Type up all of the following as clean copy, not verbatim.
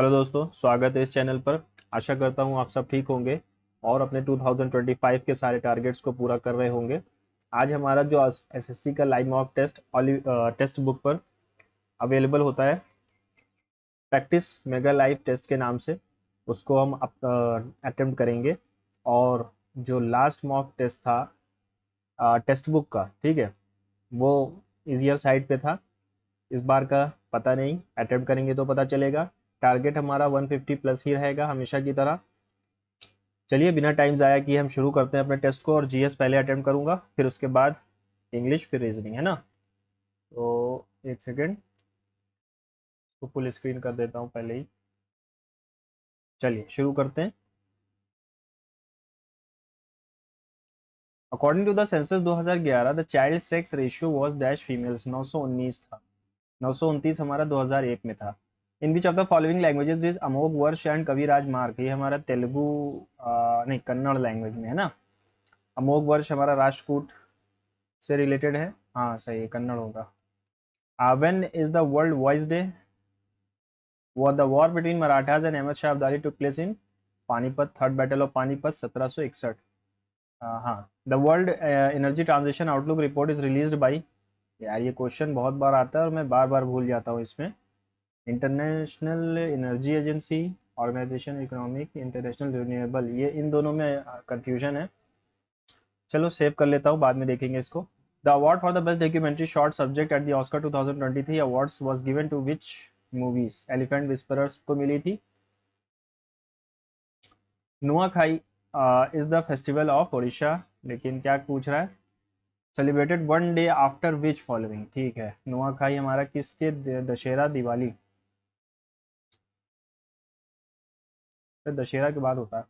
Hello दोस्तों, स्वागत है इस चैनल पर। आशा करता हूँ आप सब ठीक होंगे और अपने 2025 के सारे टारगेट्स को पूरा कर रहे होंगे। आज हमारा जो एसएससी का live mock test text book पर अवेलेबल होता है, प्रैक्टिस मेगा लाइव टेस्ट के नाम से, उसको हम अटेम्प्ट करेंगे। और जो लास्ट मॉक टेस्ट था टेक्स्ट बुक का, ठीक है, वो इजियर साइड पे था। इस बार का पता नहीं, अटेम्प्ट करेंगे तो पता चलेगा। टारगेट हमारा 150 प्लस ही रहेगा हमेशा की तरह। चलिए बिना टाइम ज़ाया किए हम शुरू करते हैं अपने टेस्ट को। और जीएस पहले अटेम्प्ट करूंगा, फिर उसके बाद इंग्लिश, फिर रीजनिंग, है ना। तो एक सेकेंड, इसको फुल स्क्रीन कर देता हूँ पहले ही। चलिए शुरू करते हैं। According to the census 2011 the child sex ratio was dash females 919 था। 929 हमारा 2001 में था। In which of the following languages is Amoghavarsha and कविराज मार्ग, ये हमारा तेलुगु नहीं, कन्नड़ लैंग्वेज में है ना। अमोघ वर्ष हमारा राष्ट्रकूट से रिलेटेड है। हाँ सही है, कन्नड़ होगा। When is the world voice day? The war between Marathas and Ahmad Shah Abdali took place in Panipat, third battle of Panipat 1761। हाँ। The world energy transition outlook report is released by, यार ये क्वेश्चन बहुत बार आता है और मैं बार बार भूल जाता हूँ इसमें। International energy agency, organisation economic, international renewable, ये इन दोनों में कंफ्यूजन है। चलो सेव कर लेता हूँ, बाद में देखेंगे इसको। The award for the best documentary short subject at the Oscar 2023 awards was given to which movies? Elephant whisperers को मिली थी। Nuakhai is the festival of Odisha, लेकिन क्या पूछ रहा है? Celebrated one day after which following, ठीक है। नुआखाई हमारा किसके, दशहरा दिवाली, तो दशहरा के बाद होता है।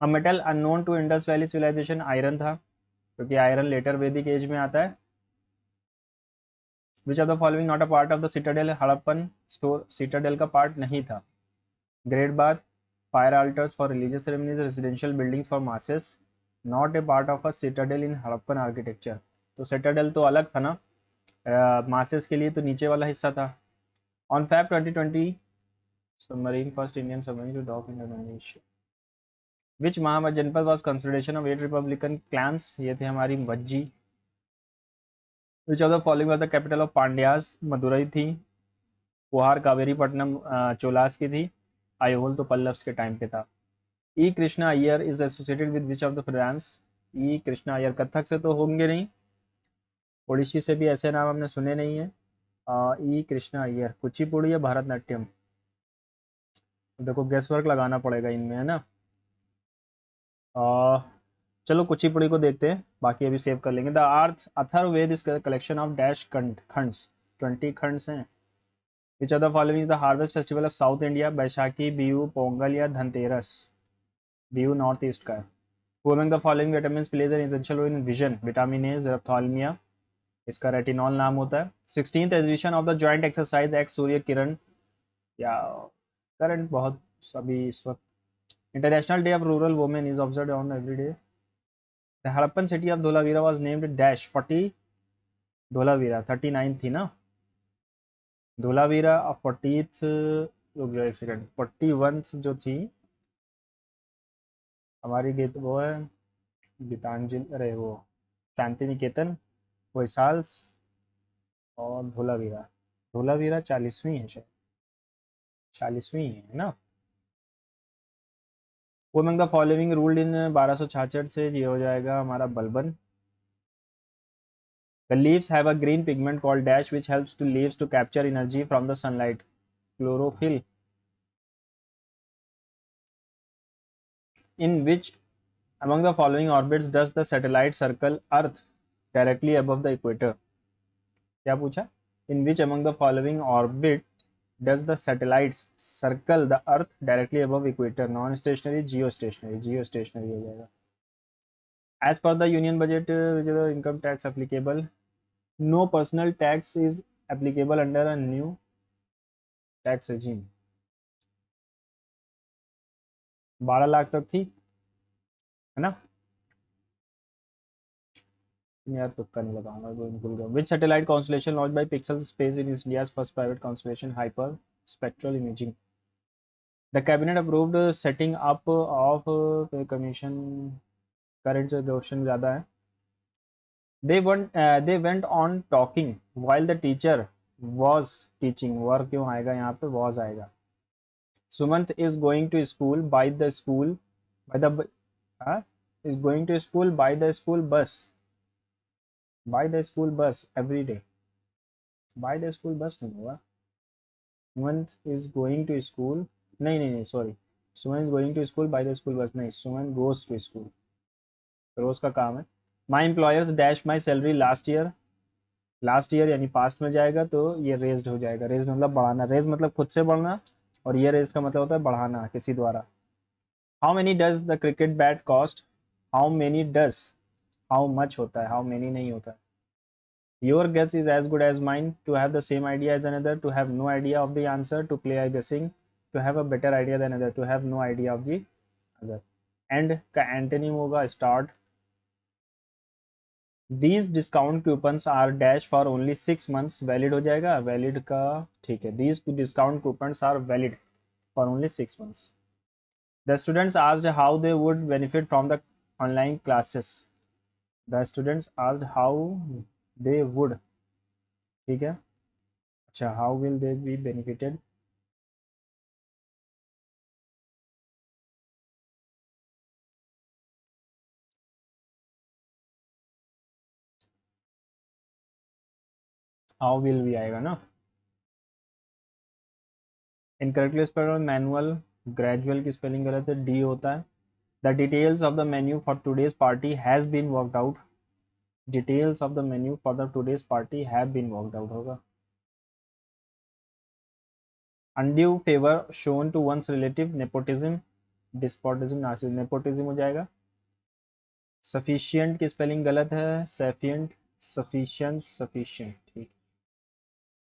A metal unknown to Indus Valley civilisation, iron था, क्योंकि आयरन लेटर वैदिक एज में आता है। Which of the following not a part of the citadel, Harappan store citadel का पार्ट नहीं था। Great bath, fire altars for religious ceremonies, residential buildings for masses, not a part of a citadel in Harappan architecture. तो Citadel तो अलग था ना, masses के लिए तो नीचे वाला हिस्सा था। On Feb 2020 submarine, first Indian submarine to dock in Indonesia. Which Mahajanapada was consideration of 8 republican clans, ये थे हमारी Vajji. Which of the following was the capital of Pandyas, Madurai थी। पुहार कावेरीपट्टनम चोलास की थी। आयोल तो पल्लव्स के टाइम पे था। E Krishna Iyer is associated with which of the dance? E Krishna Iyer Kathak से तो होंगे नहीं, ओडिशी से भी ऐसे नाम हमने सुने नहीं है। ई कृष्णा अय्यर कुचिपुड़ी या भारतनाट्यम? देखो गेस वर्क लगाना पड़ेगा इनमें, है ना। आ, चलो कुचिपुड़ी को देखते हैं, बाकी अभी सेव कर लेंगे। द आर्थ Atharvaveda is collection of dash खंड्स, 20 खंड्स हैं। Which of the following is the harvest festival of South India? Baishakhi, Bihu, Pongal या धनतेरस? बिहू नॉर्थ ईस्ट का है। Who among the following vitamins plays an essential role in vision? Vitamin A, xerophthalmia, इसका retinol नाम होता है। 16th edition of the joint exercise ex Surya Kiran, या current बहुत अभी इस वक्त। International day of rural women is observe on every day. The Harappan city of Dholavira was named dash 40, Dholavira 39 थी ना। धोलावीरा 40th, रुक जाओ एक सेकंड, 41 जो थी हमारी गीत वो है गीतांजलि, अरे वो शांति निकेतन, वैसाल्स और धोलावीरा। धोलावीरा 40वीं है शायद, 40वीं है ना। वो अमंग द फॉलोइंग रूल्ड इन 1266 से, ये हो जाएगा हमारा Balban. The leaves have a green pigment called dash which helps to leaves to capture energy from the sunlight. Chlorophyll. In which among the following orbits does the satellite circle Earth directly above the equator? क्या पूछा? In which among the following orbit does the satellites circle the Earth directly above equator? Non-stationary, geostationary, geostationary हो जाएगा। As per the union budget, which is the income tax applicable? No personal tax is applicable under a new tax regime. 12 lakh तक थी, है ना। यार तुक्का नहीं लगाऊंगा, भूल गया। Which satellite constellation launch by Pixxel space in India's first private constellation hyper spectral imaging? The cabinet approved setting up of pay commission, current जो क्वेश्चन ज़्यादा है. They went on talking while the teacher was teaching. War क्यों आएगा यहाँ पे, was आएगा. Sumant is going to school by the school by the uh, is going to school by the school bus every day. By the school bus नहीं होगा. Sumant is going to school, नहीं नहीं नहीं sorry. Sumant is going to school by the school bus, नहीं, Sumant goes to school. रोज का काम है. My employers dash my salary last year. Last year यानी पास्ट में जाएगा तो ये रेज्ड हो जाएगा. रेज्ड मतलब बढ़ाना, रेज मतलब खुद से बढ़ना, और ये रेज्ड का मतलब होता है बढ़ाना किसी द्वारा. How many does the cricket bat cost. How many does, how much होता है, हाउ मेनी नहीं होता है. Your guess is as good as mine. To have the same idea as another. To have no idea of the answer. To play I guessing. To have a better idea than other. To have no idea of the other. End का antonym होगा start. These discount coupons are dash for only 6 months. Valid हो जाएगा, valid का ठीक है. These discount coupons are valid for only 6 months. The students asked how they would benefit from the online classes. The students asked how they would, ठीक है. अच्छा, how will they be benefited. How will भी आएगा ना. Incorrectly spelled manual, gradual की spelling गलत है, D होता है. The details of the menu for today's party has been worked out. Details of the menu for the today's party have been worked out होगा. undue favor shown to one's relative, nepotism, despotism, narcissism. nepotism हो जाएगा. sufficient की spelling गलत है, sufficient, sufficient, sufficient, ठीक.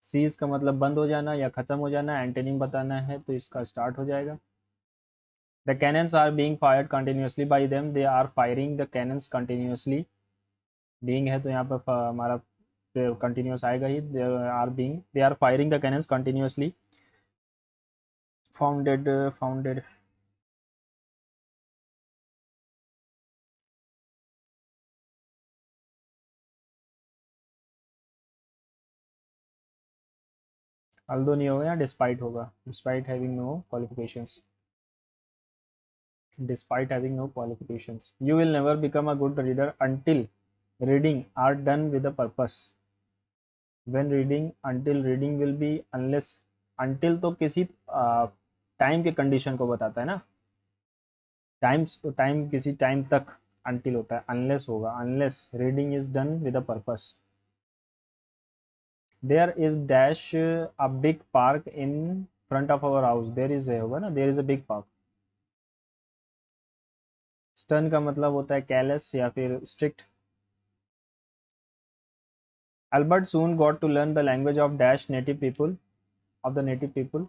Seize का मतलब बंद हो जाना या खत्म हो जाना. एंटोनिम बताना है तो इसका स्टार्ट हो जाएगा. the cannons are being fired continuously by them. they are firing the cannons continuously. being है तो यहाँ पर हमारा कंटिन्यूस आएगा ही. they are firing the cannons continuously. founded although नहीं होगा, डिस्पाइट होगा. Despite having no qualifications. despite having no qualifications. You will never become a good reader until reading are done with a purpose. When reading, until reading will be unless. until तो किसी time के condition को बताता है ना. Time किसी time तक until होता है. unless होगा, unless reading is done with a purpose. There is dash a big park in front of our house. there is है होगा ना, there is a big park. Stern का मतलब होता है कैलेस या फिर strict. Albert soon got to learn the language of dash native people, of the native people.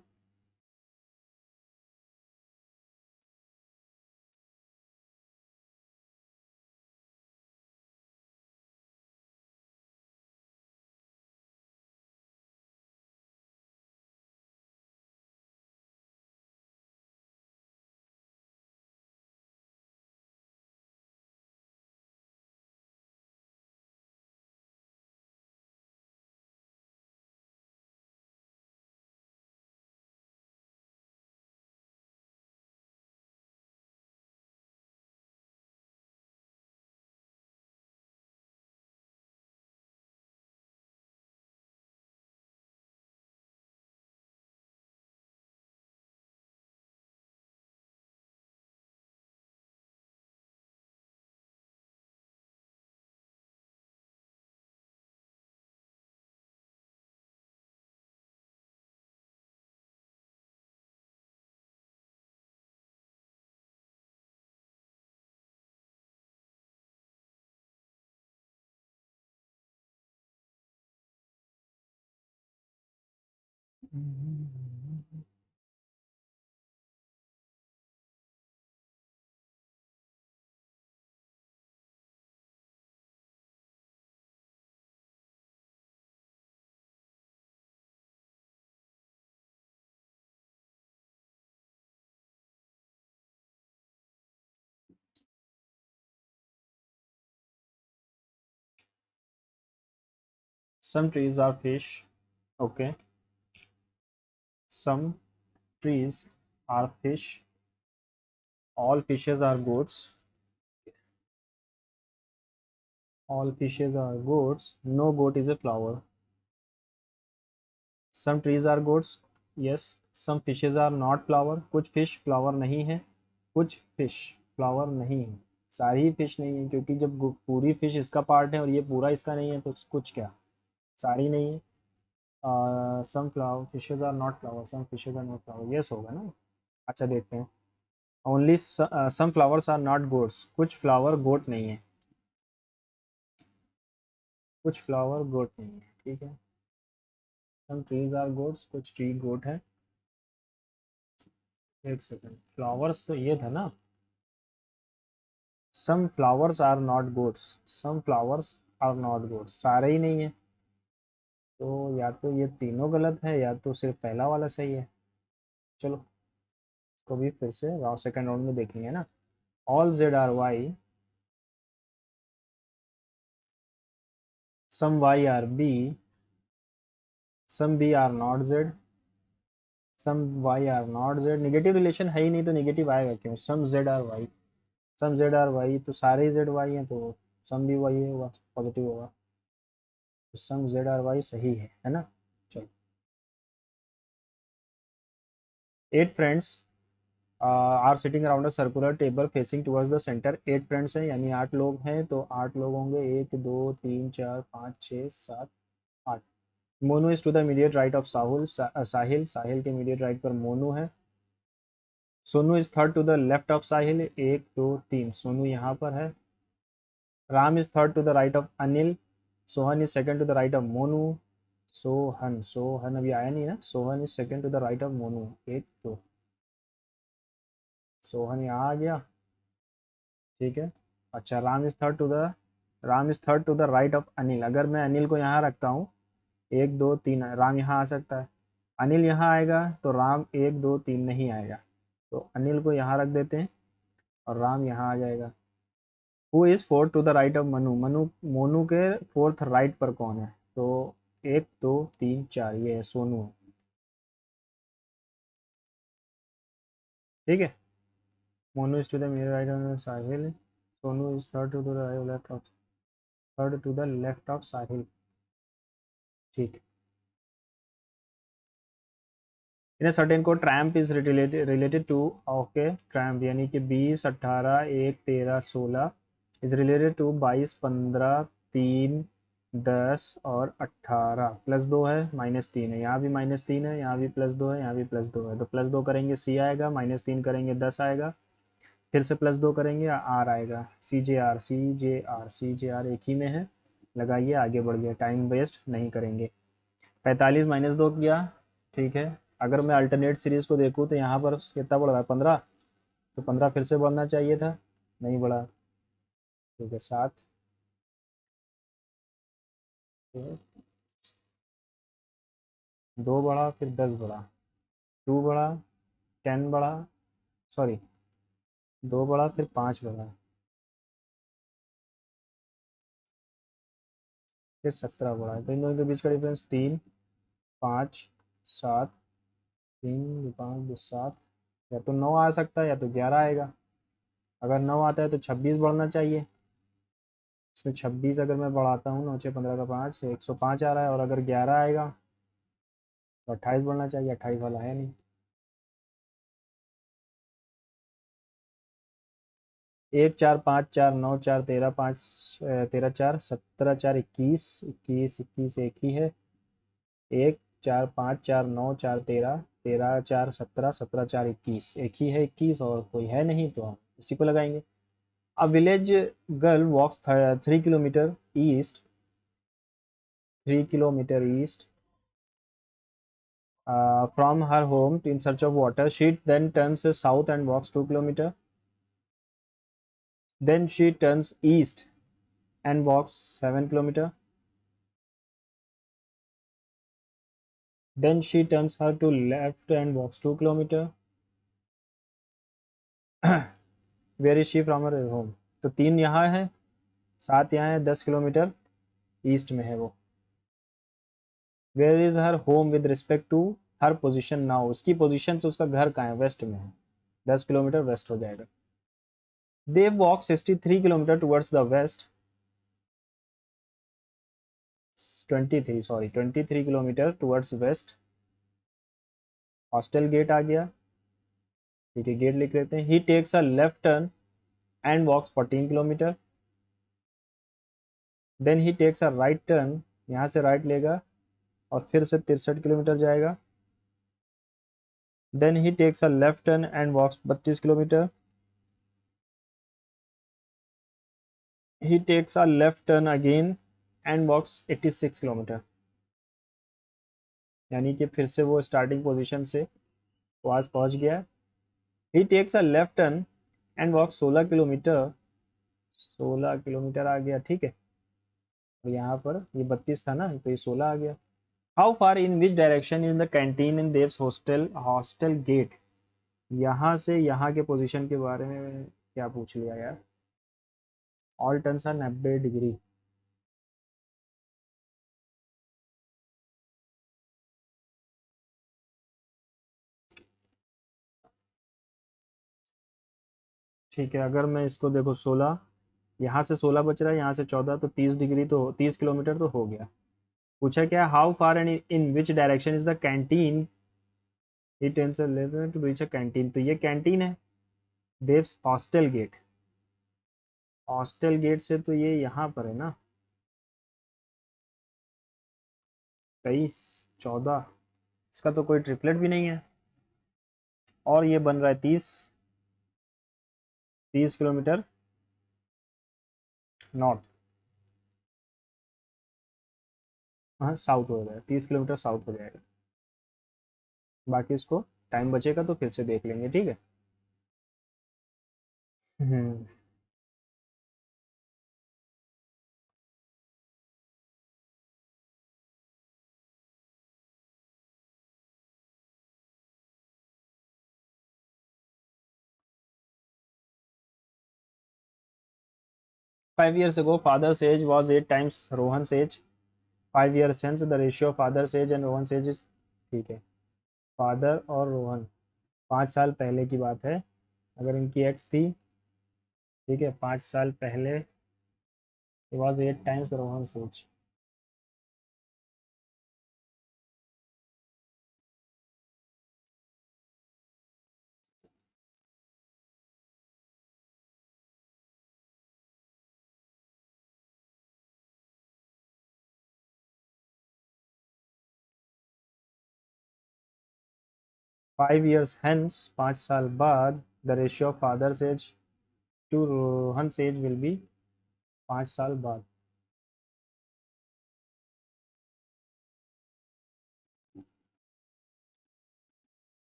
some trees are fish. Okay, some trees are fish. All fishes are goats. All fishes are goats. No goat is a flower. Some trees are goats. Yes. Some fishes are not flower. कुछ fish flower नहीं है. कुछ fish flower नहीं है. सारी ही fish नहीं है, क्योंकि जब पूरी fish इसका part है और ये पूरा इसका नहीं है तो कुछ क्या, सारी नहीं है. Some flower fishes are not flower. Some fishes are not flower. Yes होगा ना. अच्छा देखते हैं. Only some flowers are not goats. कुछ flower goat नहीं है. कुछ flower goat नहीं है. ठीक है. Some trees are goats. कुछ tree goat है. एक सेकंड, फ्लावर्स तो ये था ना. Some flowers are not goats. Some flowers are not goats, सारे ही नहीं है. तो या तो ये तीनों गलत है या तो सिर्फ पहला वाला सही है. चलो इसको भी फिर से सेकंड राउंड में देखेंगे ना. All Z are Y. Some Y are B. Some B are not Z. Some Y are not Z. Negative relation है ही नहीं तो निगेटिव आएगा क्यों. Some Z are Y. Some Z are Y तो सारे जेड वाई हैं तो सम भी वाई होगा, पॉजिटिव होगा. तो सम जेड आर वाई सही है ना. चलो. 8 friends are sitting around a circular table facing towards the centre. 8 friends हैं यानी 8 लोग हैं तो 8 लोग होंगे. 1 2 3 4 5 6 7 8. Monu is to the immediate right of Sahul. Sahil. Sahil के इमीडिएट राइट पर मोनू है. Sonu is third to the left of Sahil. 1 2 3 Sonu यहाँ पर है. Ram is third to the right of Anil. Sohan is second to the right of Monu. Sohan. Sohan अभी आया नहीं ना. Sohan is second to the right of Monu. 1 2. Sohan यहाँ आ गया. ठीक है. अच्छा, Ram is third to the right of Anil. अगर मैं अनिल को यहाँ रखता हूँ 1 2 3, राम यहाँ आ सकता है. अनिल यहाँ आएगा तो राम 1 2 3 नहीं आएगा. तो अनिल को यहाँ रख देते हैं और राम यहाँ आ जाएगा. Who is fourth to the right of Manu. Monu के फोर्थ राइट पर कौन है. तो 1 2 3 4 ये है सोनू है. ठीक है. मोनू इज टू द मेरे right of Sahil. Sonu is third to the left of, third to the left of Sahil. ठीक. In a certain code tramp is related to. Okay. Tramp यानी कि 20 18 1 13 16 इज रिलेटेड टू 22 15 3 10 और 18. +2 है, -3 है. यहाँ भी -3 है, यहाँ भी +2 है, यहाँ भी +2 है. तो +2 करेंगे C आएगा, -3 करेंगे 10 आएगा. फिर से +2 करेंगे R आएगा. CJR CJR CJR एक ही में है. लगाइए, आगे बढ़ गया. टाइम वेस्ट नहीं करेंगे. 45 -2 किया. ठीक है. अगर मैं अल्टरनेट सीरीज को देखूँ तो यहाँ पर कितना बढ़ रहा है, 15. तो 15 फिर से बढ़ना चाहिए था, नहीं बढ़ा. ठीक है. 7. 2 बढ़ा, फिर 10 बढ़ा, 2 बढ़ा, 10 बढ़ा, सॉरी 2 बढ़ा, फिर 5 बढ़ा, फिर 17 बढ़ा. तो इन दोनों के बीच का डिफरेंस 3 5 7. 3 5 7. या तो 9 आ सकता है या तो 11 आएगा. अगर 9 आता है तो 26 बढ़ना चाहिए. इसमें 26 अगर मैं बढ़ाता हूँ, 9 6 15 का 5, 105 आ रहा है. और अगर 11 आएगा तो 28 बढ़ना चाहिए. 28 वाला है नहीं. 1 4 5 4 9 4 13 5 13 4 17 4 21 21 21 एक ही है. 1 4 5 4 9 4 13 13 4 17 17 4 21 एक ही है. 21 और कोई है नहीं तो हम इसी को लगाएंगे. A village girl walks 3 kilometre east. 3 kilometre east from her home in search of water. She then turns south and walks 2 kilometers. Then she turns east and walks 7 kilometers. Then she turns her to left and walks 2 kilometers. Where is she from her home? तो 3 यहाँ है, 7 यहाँ है, 10 kilometre east में है वो. Where is her home with respect to her position now, उसकी position से उसका घर कहाँ है, वेस्ट में है, 10 किलोमीटर वेस्ट हो जाएगा। They walk 63 kilometre towards the west, 23 towards west. Hostel gate आ गया, ठीक है गेट लिख लेते हैं। He takes a left turn and walks 14 kilometre. Then he takes a right turn, यहाँ से राइट लेगा और फिर से 63 किलोमीटर जाएगा। Then he takes a left turn and walks 32 kilometre. He takes a left turn again and walks 86 kilometre. यानी कि फिर से वो स्टार्टिंग पोजीशन से पास पहुंच गया है। He takes a left turn and walks 16 kilometre, 16 kilometre आ गया, ठीक है। और यहाँ पर ये 32 था ना, तो ये 16 आ गया। How far in which direction in the canteen in Dev's hostel, hostel gate. यहाँ से यहाँ के पोजीशन के बारे में क्या पूछ लिया यार। All turns are 90 degree. ठीक है, अगर मैं इसको देखो 16, यहाँ से 16 बच रहा है, यहाँ से 14, तो 30 डिग्री, तो 30 किलोमीटर तो हो गया। पूछा क्या, how far and in which direction is the canteen, he tends to reach a canteen, तो ये कैंटीन है Dev's hostel gate. Hostel gate से तो ये यहाँ पर है ना, 23, 14, इसका तो कोई ट्रिपलेट भी नहीं है। और ये बन रहा है 30, 30 किलोमीटर नॉर्थ, हाँ साउथ हो जाएगा, 30 किलोमीटर साउथ हो जाएगा। बाकी इसको टाइम बचेगा तो फिर से देख लेंगे, ठीक है। हम्म 5 years ago father's age was 8 times Rohan's age, 5 years hence the ratio of father's age and Rohan's age is, ठीक है। फादर और रोहन 5 साल पहले की बात है, अगर इनकी एक्स थी, ठीक है, 5 साल पहले, it was 8 times Rohan's age। 5 years hence, 5 साल बाद, the ratio of father's age to Rohan's age will be, 5 साल बाद।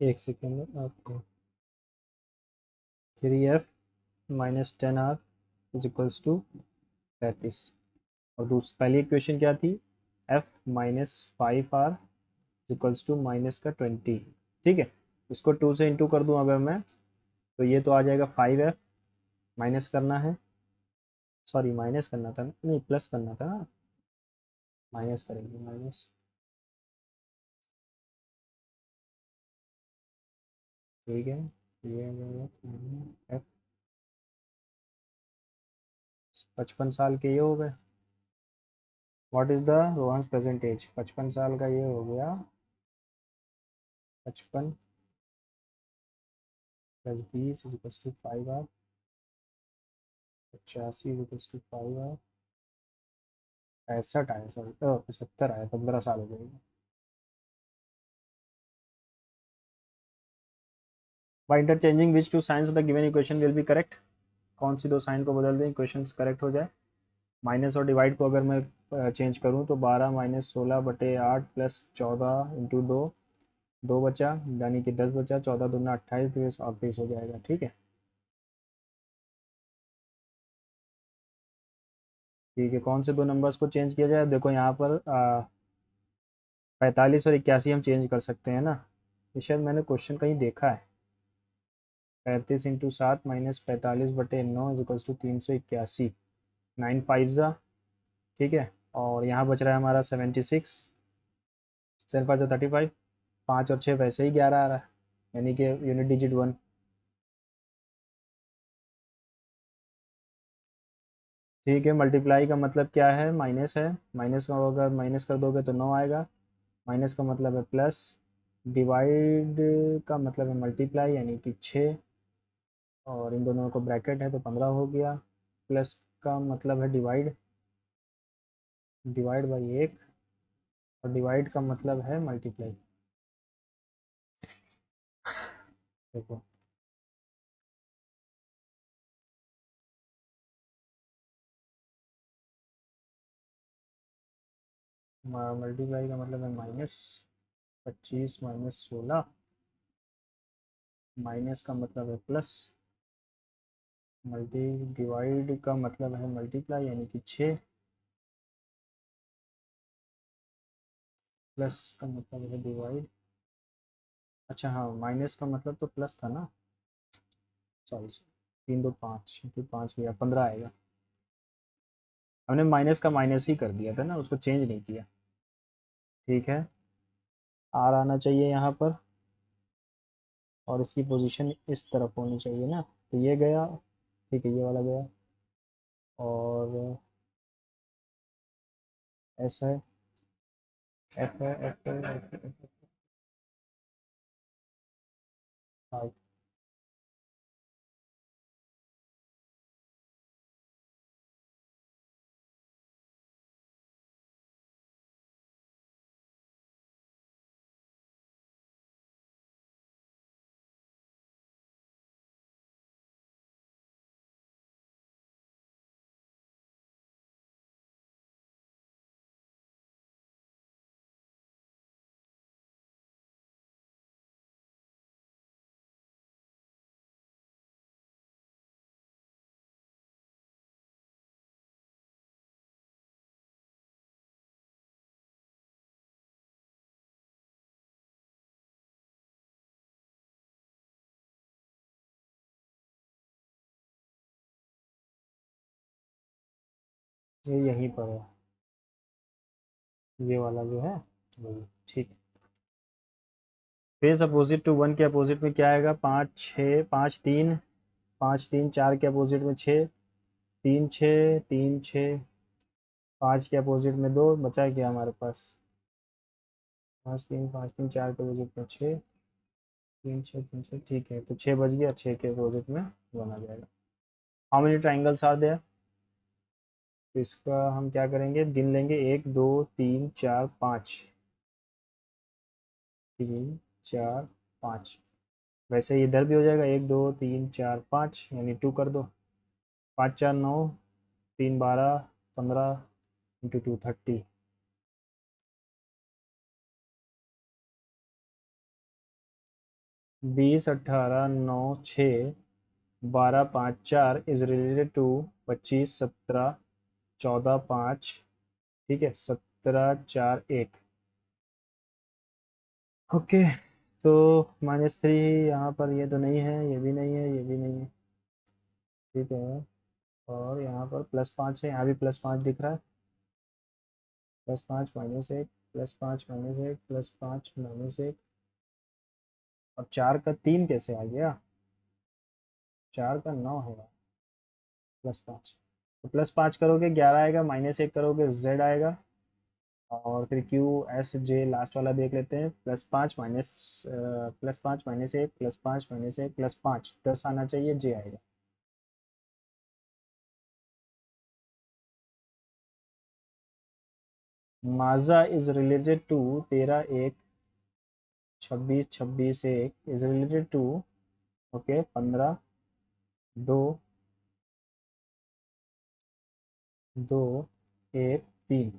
1 सेकेंड में आपको, 3f-10r इज इक्वल्स टू 35। और दूसरी पहली इक्वेशन क्या थी, f-5r इक्वल्स टू माइनस का 20, ठीक है। इसको 2 से इंटू कर दूं अगर मैं, तो ये तो आ जाएगा 5f, माइनस करना है, सॉरी माइनस करना था नहीं, प्लस करना था ना, माइनस करेंगे, माइनस, ठीक है। ये एफ 55 साल के ये हो गए। What is the Rohan's present age, 55 साल का ये हो गया, 55 plus 20 is equal to 5r, 85 is equal to 5r, 65 आया, सॉरी 75 आया, 15 साल हो गए। By interchanging which two signs the given equation will be correct, कौन सी दो साइन को बदल दें इक्वेशन करेक्ट हो जाए। माइनस और डिवाइड को अगर मैं चेंज करूँ तो 12-16/8 प्लस 14 × 2, 2 बचा, यानी कि 10 बचा, 14 दूना 28, तो ये 38 हो जाएगा, ठीक है। ठीक है, कौन से दो नंबर्स को चेंज किया जाए? देखो यहाँ पर 45 और 81 हम चेंज कर सकते हैं ना, ये शायद मैंने क्वेश्चन कहीं देखा है। 35 × 7 माइनस 45/9 इक्वल्स टू 381। 9 5 ठीक है। और यहाँ बच रहा है हमारा 76, 7 5 35। 5 और 6 वैसे ही 11 आ रहा है, यानी कि यूनिट डिजिट 1। ठीक है, मल्टीप्लाई का मतलब क्या है? माइनस है, माइनस का अगर माइनस कर दोगे तो 9 आएगा, माइनस का मतलब है प्लस, डिवाइड का मतलब है मल्टीप्लाई यानी कि 6, और इन दोनों को ब्रैकेट है तो 15 हो गया, प्लस का मतलब है डिवाइड, डिवाइड बाई 1, और डिवाइड का मतलब है मल्टीप्लाई। देखो मल्टीप्लाई का मतलब है -25 - 16, माइनस का मतलब है प्लस, मल्टी डिवाइड का मतलब है मल्टीप्लाई यानी कि 6, प्लस का मतलब है डिवाइड। अच्छा हाँ, माइनस का मतलब तो प्लस था ना, सॉरी, 3 2 5 5 गया, 15 आएगा। हमने माइनस का माइनस ही कर दिया था ना, उसको चेंज नहीं किया। ठीक है, आर आना चाहिए यहाँ पर, और इसकी पोजीशन इस तरफ होनी चाहिए ना, तो ये गया, ठीक है, ये वाला गया, और एस है, एफ है, एफ है, एफ है, फाइव। ये यहीं पर है, ये वाला जो है वही। ठीक है, फेस अपोजिट टू 1 के अपोजिट में क्या आएगा? 5 6 5 3 5 3 4 के अपोजिट में 6, 3 6 3 6, 5 के अपोजिट में 2, बचा है क्या हमारे पास? 5 3 5 3 4 के अपोजिट में 6, 3 6 3 6, ठीक है, तो 6 बच गया, 6 के अपोजिट में 1 आ जाएगा। How many triangles are there? तो इसका हम क्या करेंगे, गिन लेंगे, 1 2 3 4 5, 3 4 5। वैसे ही इधर भी हो जाएगा, 1 2 3 4 5, यानी 2 कर दो, 5 4 9, 3 12 15, इंटू 2 30। 20 18 9 6 12 5 4 इज रिलेटेड टू 25 17 14 5, ठीक है, 17 4 1। ओके, तो -3 यहाँ पर, ये तो नहीं है, ये भी नहीं है, ये भी नहीं है, ठीक है, और यहाँ पर +5 है, यहाँ भी +5 दिख रहा है, +5 -1, +5 -1, +5 -1, और 4 का 3 कैसे आ गया? 4 का 9 है, +5, तो +5 करोगे 11 आएगा, -1 करोगे Z आएगा, और फिर QSJ लास्ट वाला देख लेते हैं, +5 - 1, +5 - 1, +5 10 आना चाहिए, J आएगा। Maja is related to 13 1 26 1 is related to, okay, 15 2 2 1 3।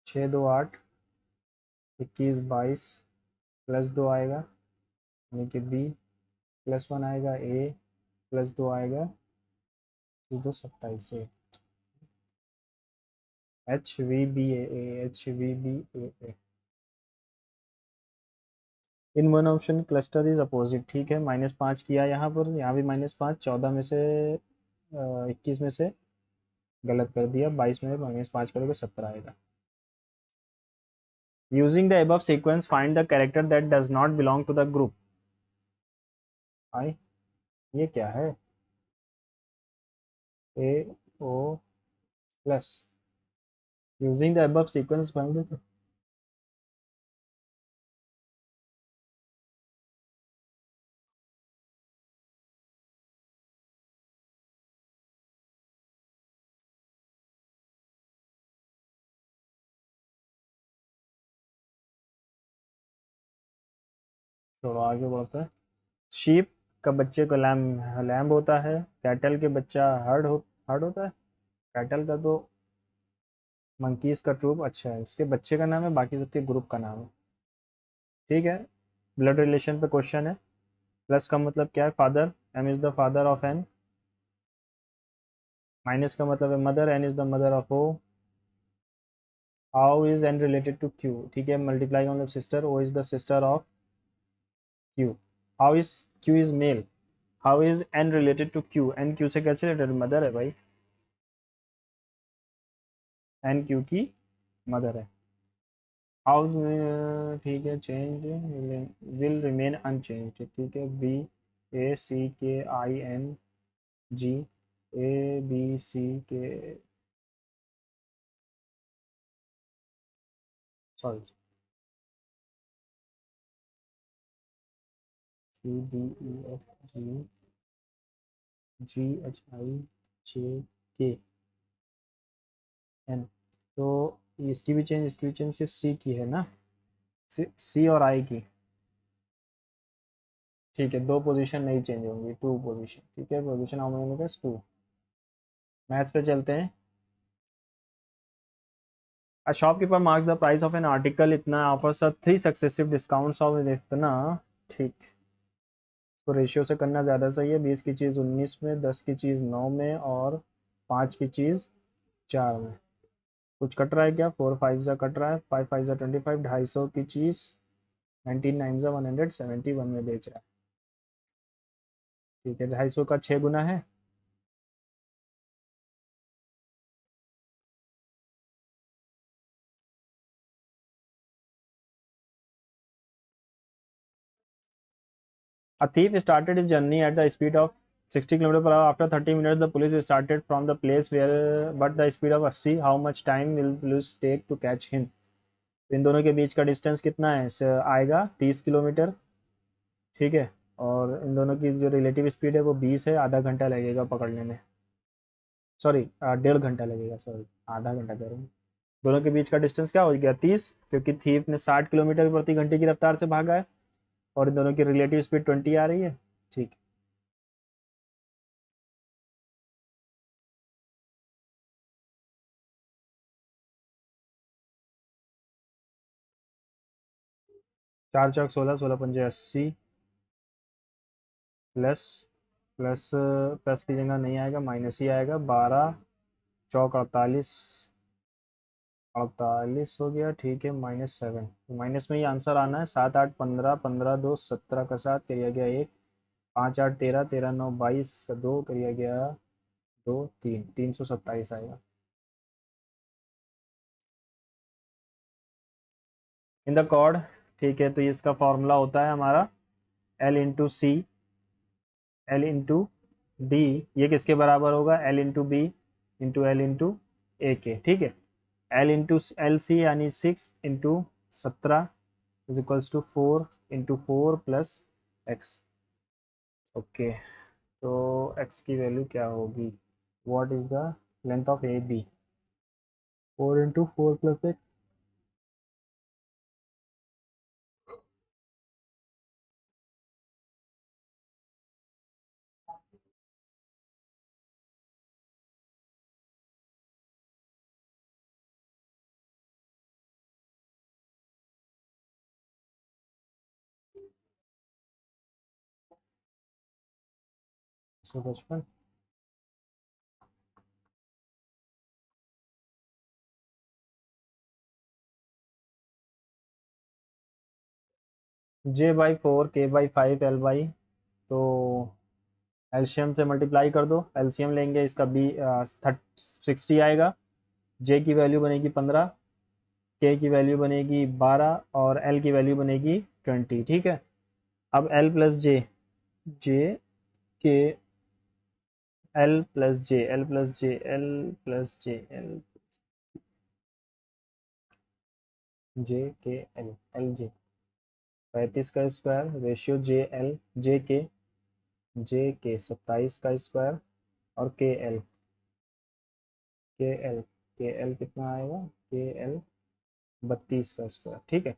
6 2 8, 21 22 +2 आएगा, यानी कि बी, +1 आएगा ए, +2 आएगा, 2 27 A, H V B A, H V B A. In one option cluster is opposite, ठीक है, -5 किया यहाँ पर, यहाँ भी -5, 14 में से 21 में से गलत कर दिया, 22 में -5 करोगे 17 आएगा। Using the above sequence find the character that does not belong to the group। I, ये क्या है, A O plus, using the above sequence find the, छोड़ो आगे बढ़ते हैं। शीप का बच्चे को लैम्ब लैम्ब होता है, कैटल के बच्चा हर्ड होता है, कैटल का तो मंकीज का ट्रूप, अच्छा है, इसके बच्चे का नाम है, बाकी सबके ग्रुप का नाम है, ठीक है। ब्लड रिलेशन पे क्वेश्चन है, प्लस का मतलब क्या है, father, M is the father of N, minus का मतलब है mother, N is the mother of O, how is N related to Q, ठीक है, मल्टीप्लाई का मतलब sister, O is the sister of Q, how is Q is male, how is N related to Q, N Q से कैसे related, mother है भाई, N Q की mother है। हाउ, ठीक है, चेंज विल रिमेन अनचेंज, ठीक है, बी ए सी के I N G, A B C K, sorry, C D E F G, G H I J K N, तो इसकी भी चेंज सिर्फ सी की है ना, सी और आई की, ठीक है, दो पोजीशन नहीं चेंज होंगी, टू पोजीशन, ठीक है, position how many plus two. Maths पे चलते हैं। A shopkeeper marks the price of an article इतना, offers three successive discounts of इतना, ठीक, तो रेशियो से करना ज़्यादा सही है, 20 की चीज़ 19 में, 10 की चीज़ 9 में, और 5 की चीज़ 4 में। कुछ कट रहा है क्या, 4 5 ज़ा कट रहा है, 5 5 ज़ा 25, 250 की चीज़ 19 9 ज़ा 171 में बेच रहा है, ठीक है, 250 का 6 गुना है, A thief started his journey at the speed of 60 km per hour. After 30 minutes, the police started from the place where, but the speed of 80. How much time will police take to catch him? इन दोनों के बीच का distance कितना है, आएगा 30 kilometre, ठीक है, और इन दोनों की जो रिलेटिव स्पीड है वो 20 है, आधा घंटा लगेगा पकड़ने में, सॉरी 1.5 घंटा लगेगा, सॉरी आधा घंटा कह रहा हूँ। दोनों के बीच का डिस्टेंस क्या हो गया, 30, क्योंकि थीप ने 60 किलोमीटर प्रति घंटे की रफ्तार से भागा है, और इन दोनों की रिलेटिव स्पीड 20 आ रही है, ठीक। 4 चौक 16, 16 पंजे 80, प्लस प्लस प्लस की जगह नहीं आएगा, माइनस ही आएगा, 12 चौक 48, 48 हो गया, ठीक है, -7, माइनस में ही आंसर आना है, 7 8 15, 15 2 17 का 7 करिया गया 1, 5 8 13, 13 9 22 का 2 करिया गया 2 3, 327 आएगा। इन द कॉर्ड, ठीक है, तो इसका फॉर्मूला होता है हमारा L × C, L × D, ये किसके बराबर होगा, L × B × L × A के, ठीक है, L × LC यानी 6 × 17 is equals to 4 × 4 + x, okay, तो x की वैल्यू क्या होगी, what is the length of A B, 4 × 4 + x, 155। J/4 K/5 L/, तो एलसीएम से मल्टीप्लाई कर दो। एलसीएम लेंगे इसका 60 आएगा। जे की वैल्यू बनेगी 15, के की वैल्यू बनेगी 12 और एल की वैल्यू बनेगी 20। ठीक है, अब एल प्लस जे, जे के एल प्लस जे, एल प्लस जे, एल प्लस जे, एल जे के एल, एल जे 35 का स्क्वायर रेशियो जे के 27 का स्क्वायर और के एल कितना आएगा, के एल 32 का स्क्वायर। ठीक है,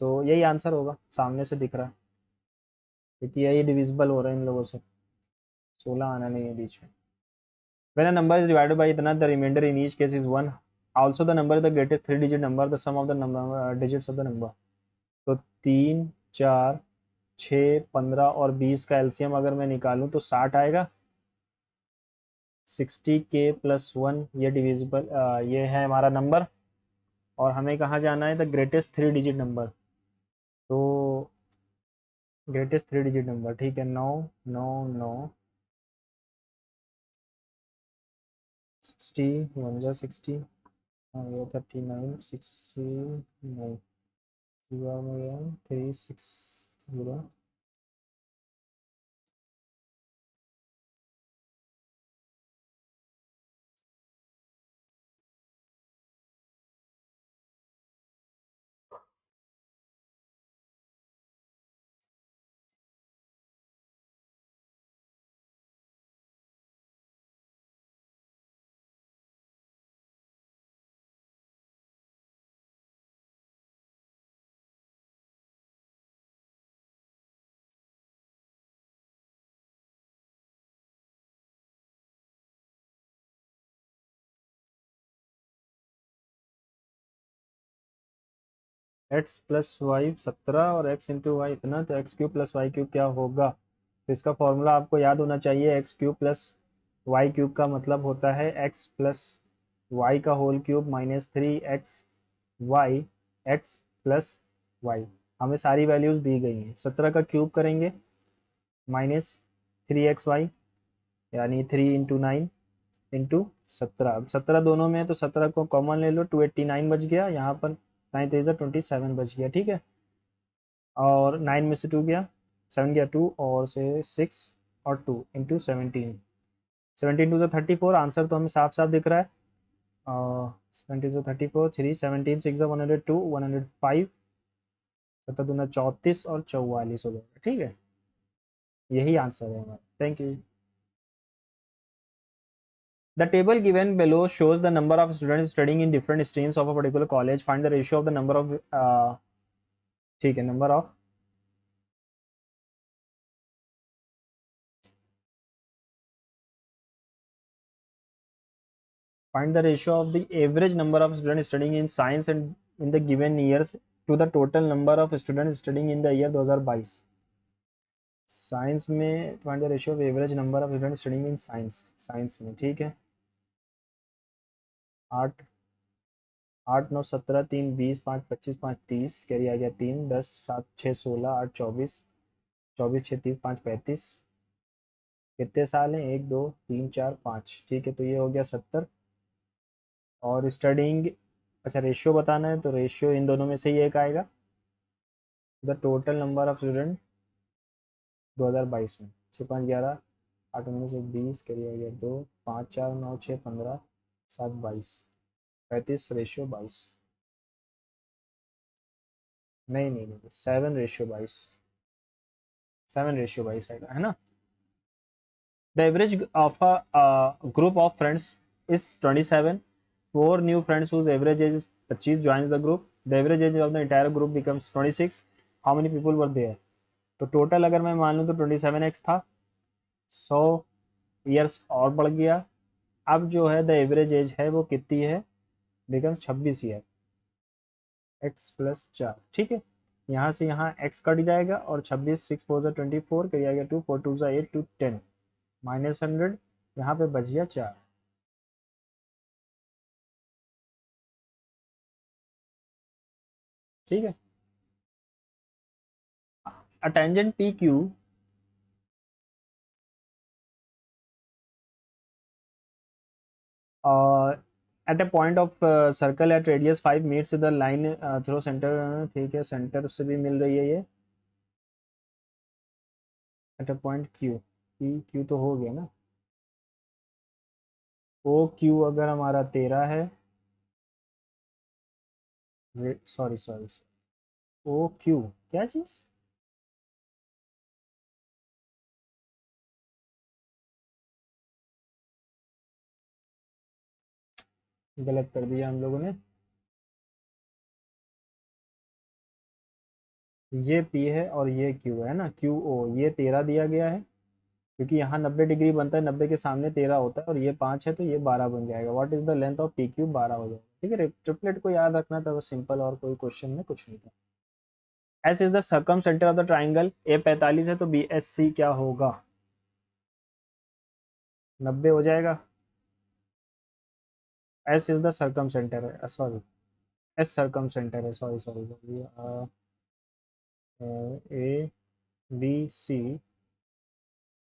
तो यही आंसर होगा, सामने से दिख रहा है क्योंकि यही डिविजिबल हो रहा है इन लोगों से, 16 आना नहीं है बीच में। When a number is divided by इतना, the remainder in each case is 1. Also the number is the greatest 3-digit number, the sum of the number digits of the number. तो 3, 4, 6, 15 और 20 का एलसीएम अगर मैं निकालूं तो 60 आएगा। 60k प्लस 1 ये डिविजिबल, ये है हमारा नंबर और हमें कहाँ जाना है, द ग्रेटेस्ट 3-डिजिट नंबर। तो ग्रेटेस्ट 3-डिजिट नंबर, ठीक है, 9 9 9 60 1 जा 60 ये 39 69 360। एक्स प्लस वाई 17 और एक्स इंटू वाई इतना, तो x cube plus y cube क्या होगा। तो इसका फॉर्मूला आपको याद होना चाहिए, x cube plus y cube का मतलब होता है एक्स प्लस वाई का whole cube minus 3x y x plus y. हमें सारी वैल्यूज़ दी गई हैं। 17 का क्यूब करेंगे माइनस 3xy यानी 3 × 9 इंटू 17। अब 17 दोनों में है तो 17 को कॉमन ले लो, 289 बच गया यहाँ पर, 9 3 27 बच गया। ठीक है, और 9 में से 2 गया, 7 गया 2 और से 6 और 2 इंटू 17, 17 2 34। आंसर तो हमें साफ साफ दिख रहा है। 17 2 34, 3 17 6 102 105, 7 दूना 34 और 44 हो जाएगा। ठीक है, यही आंसर है हमारा। Thank you. The table given below shows the number of students studying in different streams of a particular college. Find the ratio of the number of ठीक है, number of find the ratio of the average number of students studying in science and in the given years to the total number of students studying in the year 2022. Science में find the ratio of average number of students studying in science, science में। ठीक है, 8 8 9 17 3 20 5 25 5 30 carry आ गया 3 10 7 6 16 8 24 24 6 30 5 35। कितने साल हैं, 1 2 3 4 5। ठीक है, तो ये हो गया 70। और स्टडिंग, अच्छा रेशियो बताना है तो रेशियो इन दोनों में से ही एक आएगा। The total number of student 2022 में 6 5 11 8 19 20 करिए हो गया 2 5 4 9 6 15 7 22 35 रेशियो 22। नहीं नहीं नहीं, 7/22, 7/22 आएगा, है ना। The average of a group of friends is 27। 4 new friends whose average age is 25 joins the group. The average age of the entire group becomes 26. How many people were there? तो total अगर मैं मान लूँ तो 27x था, 100 years और बढ़ गया। अब जो है द एवरेज एज है वो कितनी है, बिकम 26 ईयर, x प्लस 4। ठीक है, यहाँ से यहाँ x कट जाएगा और 26 6 4 24 कर जाएगा 2 4 2 8 2 10। -100, यहाँ पे बच गया 4। ठीक है। A tangent P Q at a point of circle eight radius 5 meets the line throw centre, ठीक है, सेंटर से भी मिल रही है ये। At a point Q, P Q तो हो गया ना। ओ क्यू अगर हमारा 13 है, सॉरी सॉरी, ओ क्यू क्या चीज़, गलत कर दिया हम लोगों ने। ये पी है और ये क्यू है ना, क्यू ओ, ये 13 दिया गया है क्योंकि यहाँ 90 डिग्री बनता है, 90 के सामने 13 होता है, और ये 5 है तो ये 12 बन जाएगा। What is the length of P Q, 12 हो जाएगा। ठीक है, ट्रिपलेट को याद रखना था बस, सिंपल, और कोई क्वेश्चन में कुछ नहीं था। S is the circumcentre of the triangle, A 45 है तो बी एस सी क्या होगा, 90 हो जाएगा। S is the circumcentre है, सॉरी, एस सर्कम सेंटर है, sorry sorry sorry, A B C,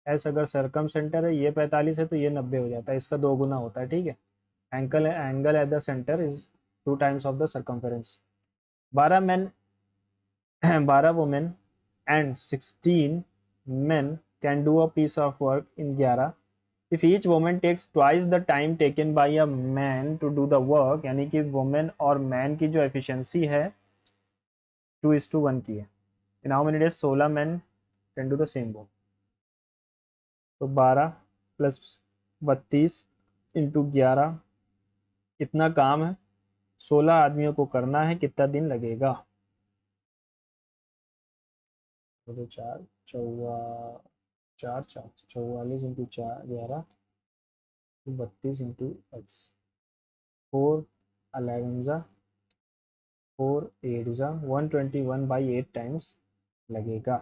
S अगर सरकम सेंटर है, ये 45 है तो ये 90 हो जाता है, इसका 2 गुना होता है। ठीक है, angle at the centre is 2 times of the circumference. 12 men 12 women and 16 men can do a piece of work in 11 if each woman takes twice the time taken by a man to do the work, यानी कि woman और man की जो efficiency है 2:1 की है। in how many days 16 men can do the same work, तो 12 plus 32 into 11, इतना काम है 16 आदमियों को करना है, कितना दिन लगेगा, तो 4 चौवा 4 4 44 इंटू 4 11, 32 इंटू एक्स, 4 11 जा 4 8 जा 121/8 टाइम्स लगेगा।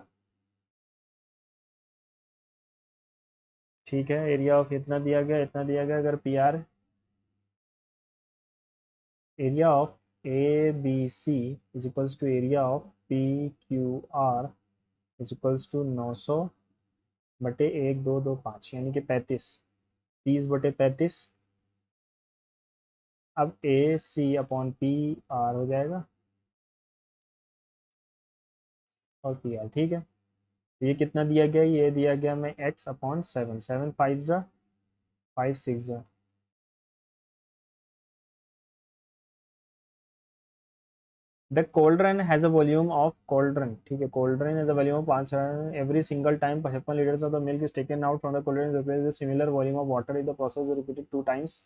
ठीक है, एरिया ऑफ इतना दिया गया, इतना दिया गया, अगर P R, area of A B C is equals to area of P Q R is equals to 900 बटे 1 2 2 5, यानी कि 35, 30/35। अब ए सी अपॉन पी आर हो जाएगा और पी आर। ठीक है, तो ये कितना दिया गया, ये दिया गया मैं एक्स अपॉन 7, 7 5 जा 5 6 जा, the cauldron has a volume of cauldron, ठीक है, cauldron has a volume of 5, every single time 55 litres of the milk is taken out from the cauldron replace the similar volume of water in the process repeated 2 times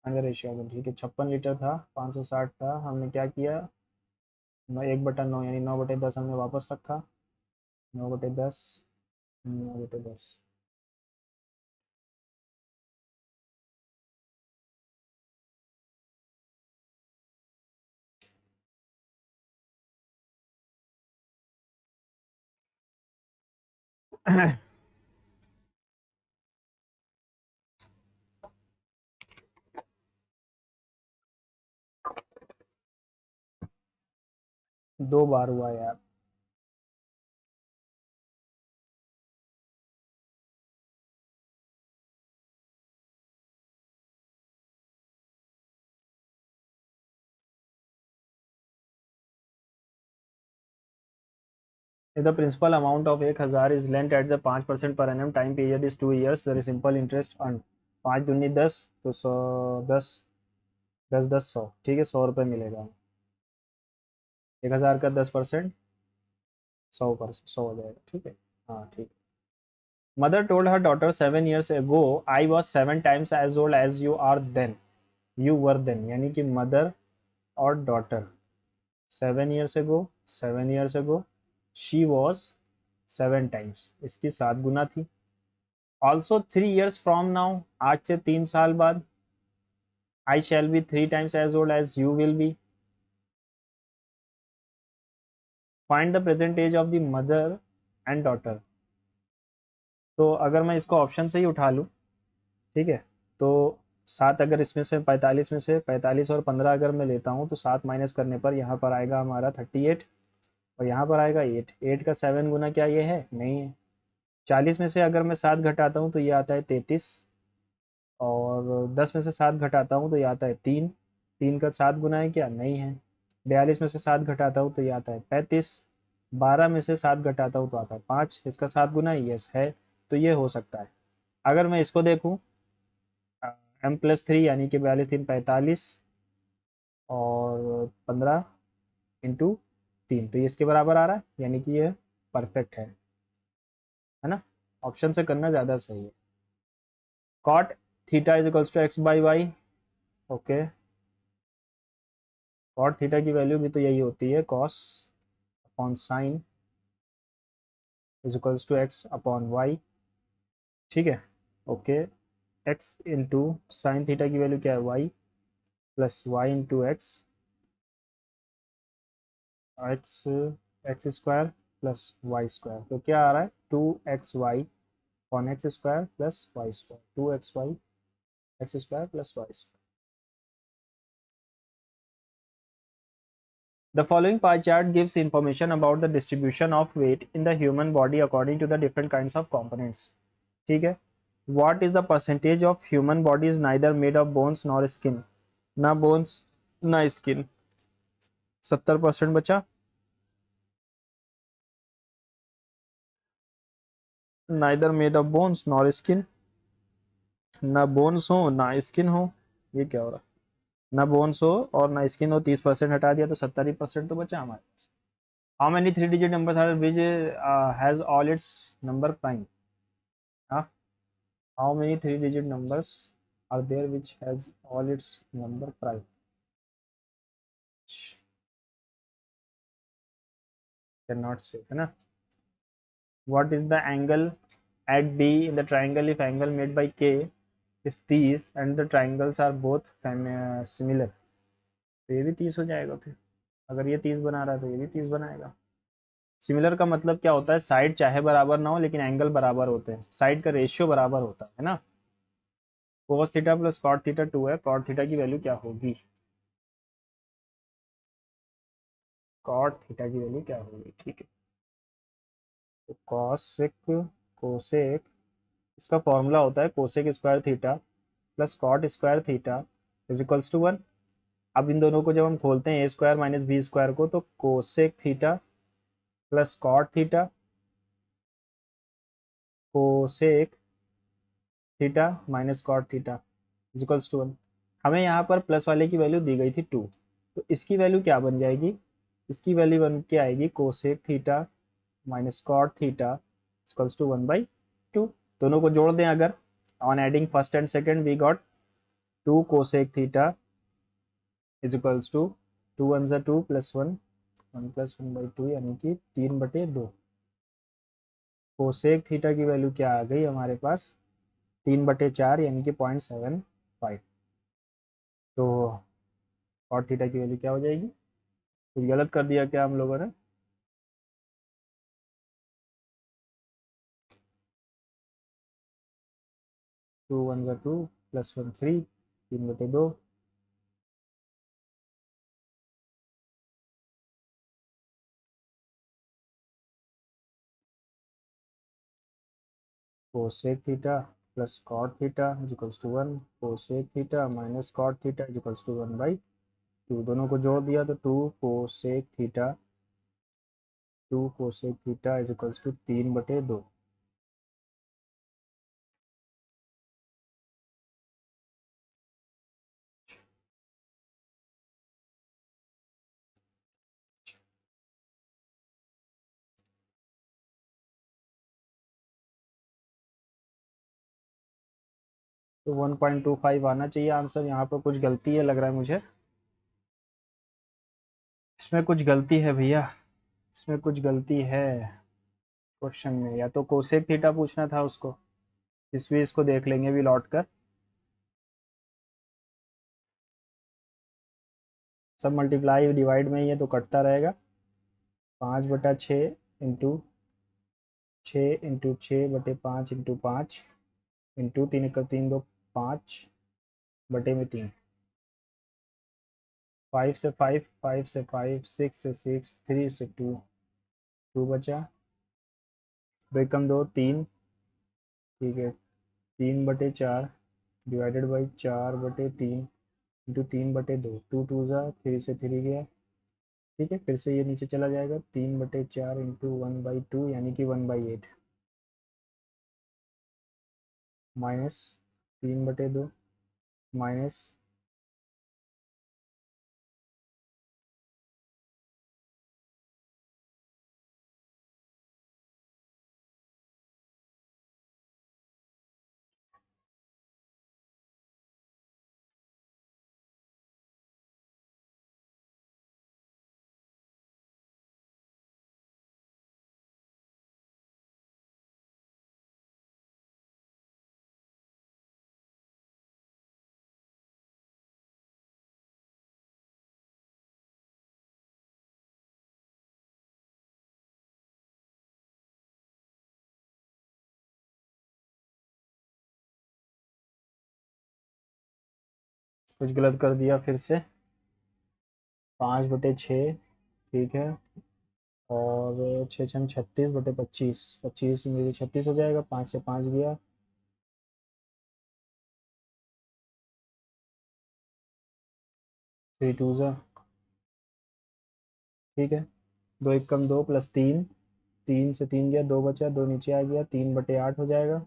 and the ratio of, ठीक है, 56 litre था, 560 था, हमने क्या किया, 1/9 यानी 9/10 हमने वापस रखा, 9/10, 9/10, 2 बार हुआ यार। If the principal amount of 1000 is lent at the 5% per annum, time period is 2 years, there is simple interest earned, 5 दूनी 10 तो 100, 10 10 10 100, ठीक है, 100 रुपये मिलेगा। 1000 का 10%, 100%, 100 हो जाएगा। ठीक है, हाँ ठीक। Mother told her daughter 7 years ago, I was 7 times as old as you are then, you were then, यानी कि मदर और daughter 7 years ago, 7 years ago, she was 7 times, इसकी 7 गुना थी। ऑल्सो 3 years फ्रॉम नाउ, आज से 3 साल बाद, I shall be 3 times as old as you will be, find the present age of the mother and daughter. तो अगर मैं इसको ऑप्शन से ही उठा लूँ, ठीक है, तो 7 अगर इसमें से 45 में से 45 और 15 अगर मैं लेता हूँ तो 7 माइनस करने पर यहाँ पर आएगा हमारा 38 और यहाँ पर आएगा 8। 8 का 7 गुना क्या ये है? नहीं है। 40 में से अगर मैं 7 घटाता हूँ तो ये आता है 33 और 10 में से 7 घटाता हूँ तो ये आता है 3। 3 का 7 गुना है क्या? नहीं है। 42 में से 7 घटाता हूँ तो ये आता है 35। 12 में से 7 घटाता हूँ तो आता है 5। इसका 7 गुना है? यस है। तो ये हो सकता है। अगर मैं इसको देखूँ, m+3 यानी कि 42 3 45 और 15 इंटू 3, तो ये इसके बराबर आ रहा है, यानी कि ये परफेक्ट है ना। ऑप्शन से करना ज़्यादा सही है। Cot theta is equals to x by y. Okay, cot theta की वैल्यू भी तो यही होती है, cos upon sine is equals to x upon y. ठीक है, okay. X into sine theta की वैल्यू क्या है? Y plus y into x, x x square plus y square, तो क्या आ रहा है? 2xy upon x square plus y square, 2xy x square plus y square. The following pie chart gives information about the distribution of weight in the human body according to the different kinds of components. ठीक है, what is the percentage of human body is neither made of bones nor skin? ना bones ना skin, 70% बचा। neither made of bones nor skin, ना bones हो ना skin हो, ये क्या हो रहा है? ना bones हो और ना skin हो, 30% हटा दिया तो 70% तो बचा हमारे पास। How many 3-digit numbers are which has all its number prime? हाँ, how many 3-digit numbers are there which has all its number prime? Cannot say, है ना। What is the angle at B in the triangle if angle made by K is 30 and the triangles are both similar? तो ये भी 30 हो जाएगा फिर। अगर ये 30 बना रहा है तो ये भी 30 बनाएगा। सिमिलर का मतलब क्या होता है? साइड चाहे बराबर ना हो लेकिन एंगल बराबर होते हैं, साइड का रेशियो बराबर होता है ना। cos theta plus cot theta 2 है, कॉट थीटा की वैल्यू क्या होगी? कॉट थीटा की वैल्यू क्या होगी? ठीक है, तो कॉसेक कोसेक, इसका फॉर्मूला होता है cosec square theta plus cot square theta is equals to 1। अब इन दोनों को जब हम खोलते हैं a square minus b square को, तो cosec theta plus cot theta cosec theta minus cot theta is equals to 1। हमें यहाँ पर प्लस वाले की वैल्यू दी गई थी 2, तो इसकी वैल्यू क्या बन जाएगी? इसकी वैल्यू बन के आएगी cosec theta minus cot theta equals to 1/2। दोनों को जोड़ दें अगर, on adding first and second we got 2 cosec theta is equals to 2 1 ज़ा 2 प्लस 1 1 प्लस 1/2 यानी कि 3/2। कोसेक थीटा की वैल्यू क्या आ गई हमारे पास? 3/4 यानी कि 0.75। तो कॉट थीटा की वैल्यू क्या हो जाएगी? कुछ गलत कर दिया क्या हम लोगों ने? टू 1 ज़ा 2 plus 1 3, 3/2। Cosec theta plus cot theta is equals to 1, cosec theta minus cot theta is equals to 1/2। दोनों को जोड़ दिया तो 2 cosec theta is equals to 3/2। तो 1.25 आना चाहिए आंसर। यहाँ पर कुछ गलती है लग रहा है मुझे, इसमें कुछ गलती है भैया, इसमें कुछ गलती है क्वेश्चन में। या तो कोसेक थीटा पूछना था उसको, इस भी इसको देख लेंगे भी लौट कर। सब मल्टीप्लाई डिवाइड में ही है तो कटता रहेगा। 5/6 इंटू 6 × 6/5 इंटू 3 × 3 = 5 बटे में 3, 5 से 5, 5 से 5, 6 से 6, 3 से 2, 2 बचा, 2 × 2 = 3, ठीक है, 3/4 डिवाइडेड बाई 4/3 इंटू 3/2, 2 2 3 गया, ठीक है, फिर से ये नीचे चला जाएगा, 3/4 इंटू 1/2 यानी कि 1/8 माइनस 3/2 माइनस कुछ गलत कर दिया फिर से, 5/6, ठीक है, और 6×6 = 36, 25 मेरी 36 हो जाएगा, 5 से 5 गया, 3 2 ठीक है, 2 × 1 = 2 प्लस 3, 3 से 3 गया, 2 बचा, 2 नीचे आ गया, 3/8 हो जाएगा,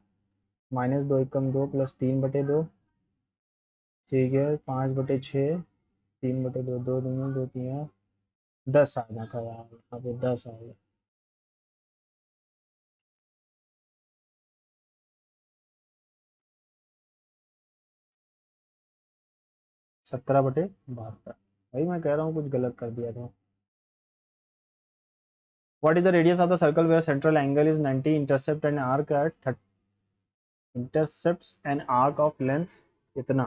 माइनस 2 × 1 = 2 प्लस 3/2, ठीक है, 5/6, 3/2, 2 दूनी 2 3 10 आ जाता है यार, यहाँ पे 10 आ गया, 17/72, भाई मैं कह रहा हूँ कुछ गलत कर दिया था। What is the radius of the circle where central angle is 90, intercepts an arc of length इतना,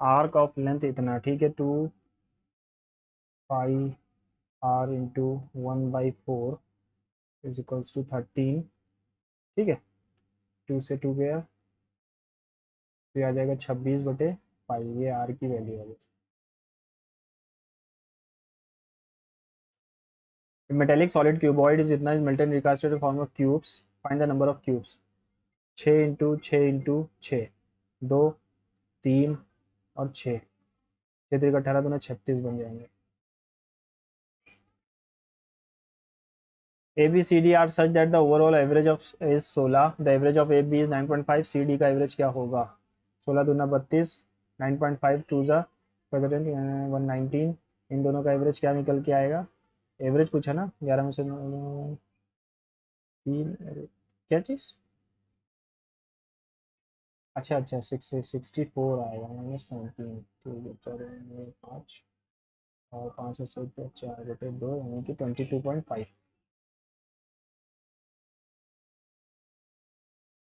arc of length इतना, ठीक है, 2πr इंटू 1/4 = 13, ठीक है, 2 से 2 गया, फिर आ जाएगा 26/पाई, ये आर की वैल्यू है। मेटेलिक सॉलिड क्यूबॉइड इज इतना is melted recasted form of cubes, find the number of cubes, 6 × 6 × 6, 2 3 और 6, 6 × 3 = 18, दोनों 36 बन जाएंगे। A B C D are such that the overall average of is 16, the average of A B is 9.5, C D का average क्या होगा, 16 दूना 32, 9.5 to ज़ा 119, इन दोनों का एवरेज क्या निकल के आएगा, एवरेज पूछा ना, 11 में से 3, क्या चीज़, अच्छा अच्छा 64 आएगा, -19, ठीक है, चलो 5 और 5 से 4/2 यानी कि 22.5।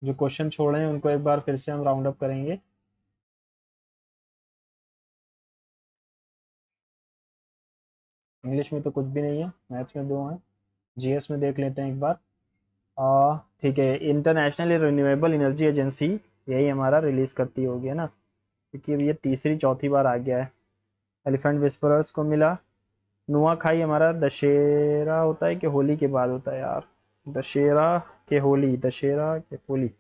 जो क्वेश्चन छोड़े हैं उनको एक बार फिर से हम राउंड अप करेंगे। इंग्लिश में तो कुछ भी नहीं है, मैथ्स में 2 हैं, जीएस में देख लेते हैं एक बार। ठीक है, इंटरनेशनल रिन्यूएबल एनर्जी एजेंसी यही हमारा रिलीज़ करती होगी, है ना, क्योंकि अब ये तीसरी चौथी बार आ गया है। एलिफेंट विस्परर्स को मिला। नुआखाई हमारा दशहरा होता है कि होली के बाद होता है यार, दशहरा के होली, दशहरा के होली,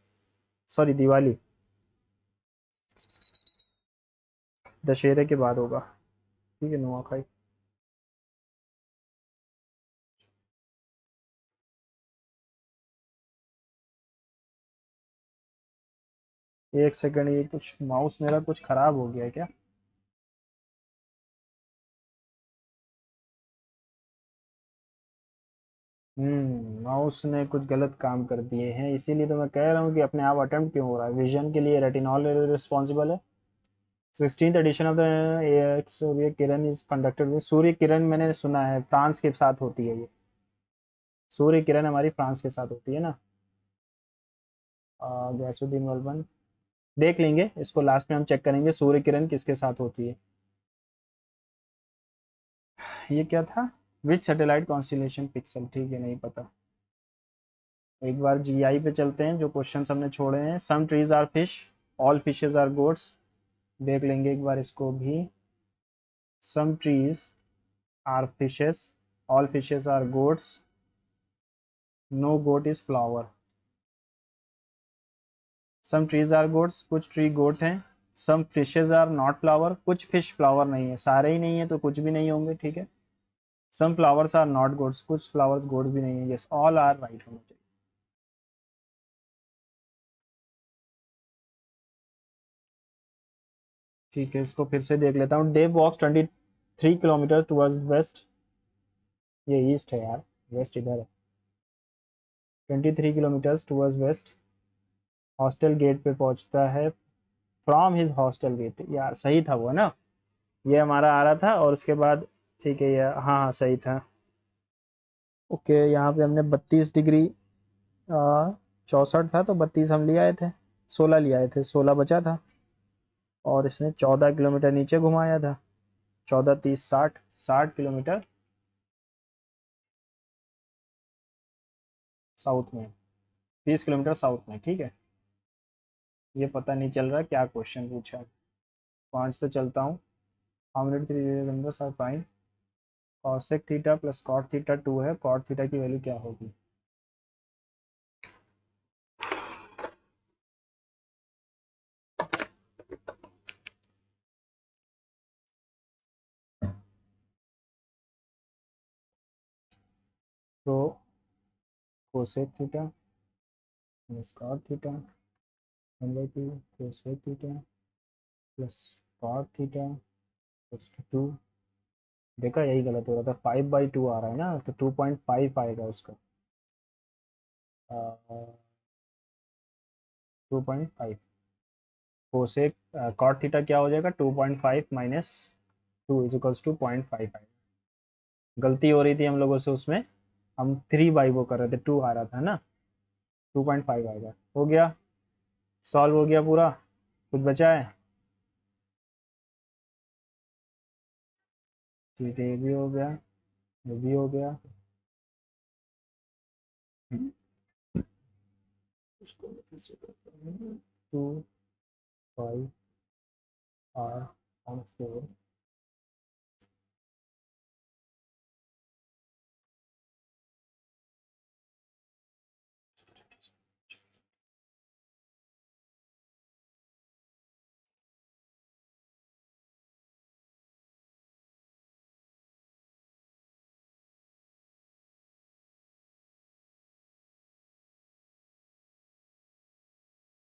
सॉरी दिवाली, दशहरे के बाद होगा, ठीक है, नुआखाई। एक सेकंड, ये कुछ माउस मेरा कुछ खराब हो गया है क्या, माउस ने कुछ गलत काम कर दिए हैं, इसीलिए तो मैं कह रहा हूँ कि अपने आप अटेम्प्ट क्यों हो रहा है। विजन के लिए रेटिनॉल रिस्पॉन्सिबल है। 16th edition of the Surya Kiran is conducted with, Surya Kiran मैंने सुना है फ्रांस के साथ होती है, ये सूर्य किरण हमारी फ्रांस के साथ होती है ना। गैसुद्दीन बलबन देख लेंगे इसको, लास्ट में हम चेक करेंगे सूर्य किरण किसके साथ होती है। ये क्या था, विच सैटेलाइट कॉन्स्टिलेशन पिक्सल, ठीक है, नहीं पता। एक बार जीआई पे चलते हैं, जो क्वेश्चन हमने छोड़े हैं। Some trees are fish, all fishes are goats. देख लेंगे एक बार इसको भी। Some trees are fishes, all fishes are goats, no goat is flower. Some trees are goats, कुछ ट्री गोट हैं। Some fishes are not flower, कुछ fish flower नहीं है, सारे ही नहीं है तो कुछ भी नहीं होंगे, ठीक है। Some flowers are not goats, कुछ फ्लावर्स गोट भी नहीं है। यस, ऑल आर राइट होना चाहिए। ठीक है, इसको फिर से देख लेता हूँ। Dev walks 23 kilometre towards west. ये ईस्ट है यार, वेस्ट इधर है। 23 kilometre towards west, hostel gate पे पहुंचता है। फ्रॉम हिज हॉस्टल गेट, यार सही था वो ना, ये हमारा आ रहा था। और उसके बाद ठीक है, ये हाँ हाँ सही था। ओके, यहाँ पे हमने 32 डिग्री 64 था, तो 32 हम ले आए थे, 16 ले आए थे, 16 बचा था। और इसने 14 किलोमीटर नीचे घुमाया था। 14 30 60, 60 किलोमीटर साउथ में, 30 किलोमीटर साउथ में, ठीक है। ये पता नहीं चल रहा क्या क्वेश्चन पूछा है। 5 पे चलता हूँ। How many three numbers are prime. Cosec theta plus cot theta 2 है, कॉट थीटा की वैल्यू क्या होगी। तो cosec theta plus cot theta number 2, cosec theta plus cot theta plus 2। देखा, यही गलत हो रहा था, 5/2 आ रहा है ना, तो 2.5 आएगा उसका। 2.5 कोसेक कॉट थीटा क्या हो जाएगा, 2.5 माइनस 2 इज इक्वल्स टू 0.5 आएगा। गलती हो रही थी हम लोगों से उसमें, हम 3 बाई वो कर रहे थे, 2 आ रहा था ना। 2.5 आएगा। हो गया, सॉल्व हो गया पूरा। कुछ बचा है। ठीक है, ये भी हो गया, ये भी हो गया। इसको मैं फिर से करता हूँ। 2 5 R 4।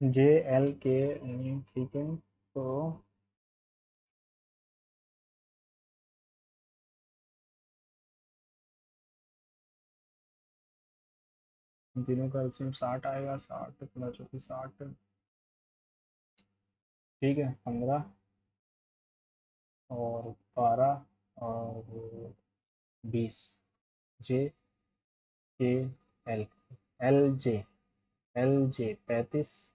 JL K, ठीक है। तो इन तीनों का एलसीएम 60 आएगा, 60 प्लस 60, ठीक है, 15 और 12 और 20। JKL, LJ 35,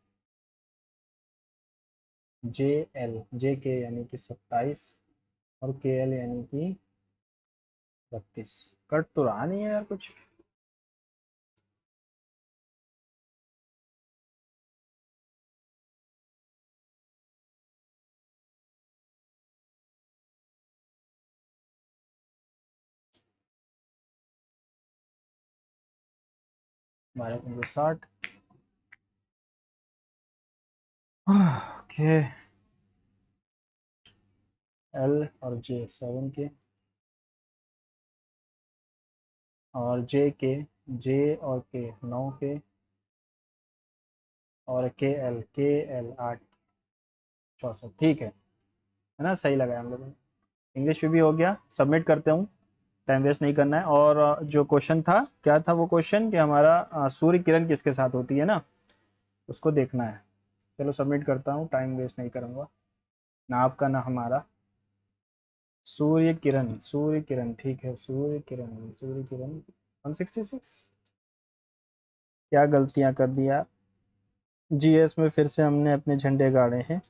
JK यानी कि 27, और KL यानी कि 32। कट तो रहा नहीं है यार कुछ। हमारे 60। ओके, L और J 7 के, और J और K 9 के, और KL 8 64, ठीक है ना, सही लगाया हम लोगों ने। इंग्लिश में भी हो गया, सबमिट करते हूँ, टाइम वेस्ट नहीं करना है। और जो क्वेश्चन था, क्या था वो क्वेश्चन, कि हमारा सूर्य किरण किसके साथ होती है ना, उसको देखना है। चलो सबमिट करता हूँ, टाइम वेस्ट नहीं करूँगा, ना आपका ना हमारा। सूर्य किरण, सूर्य किरण, ठीक है, सूर्य किरण, सूर्य किरण 166। क्या गलतियां कर दिया, जीएस में फिर से हमने अपने झंडे गाड़े हैं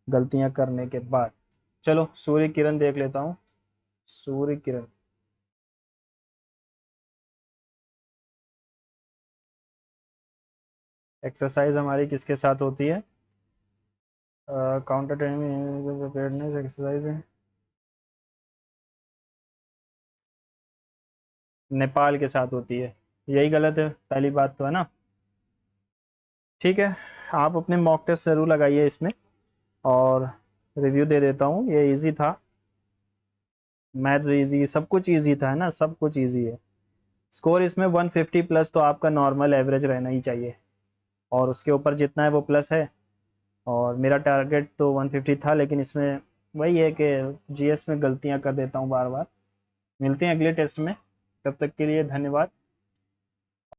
गलतियां करने के बाद। चलो सूर्य किरण देख लेता हूँ। सूर्य किरण एक्सरसाइज हमारी किसके साथ होती है? काउंटर ट्रेनिंग प्रिपेयर्डनेस एक्सरसाइज है, नेपाल के साथ होती है। यही गलत है, पहली बात तो है ना। ठीक है, आप अपने मॉक टेस्ट ज़रूर लगाइए इसमें, और रिव्यू दे देता हूँ। ये इजी था, मैथ्स इजी, सब कुछ इजी था, है ना, सब कुछ इजी है। स्कोर इसमें 150 प्लस तो आपका नॉर्मल एवरेज रहना ही चाहिए, और उसके ऊपर जितना है वो प्लस है। और मेरा टारगेट तो 150 था, लेकिन इसमें वही है कि जीएस में गलतियां कर देता हूँ बार बार। मिलते हैं अगले टेस्ट में, तब तक के लिए धन्यवाद।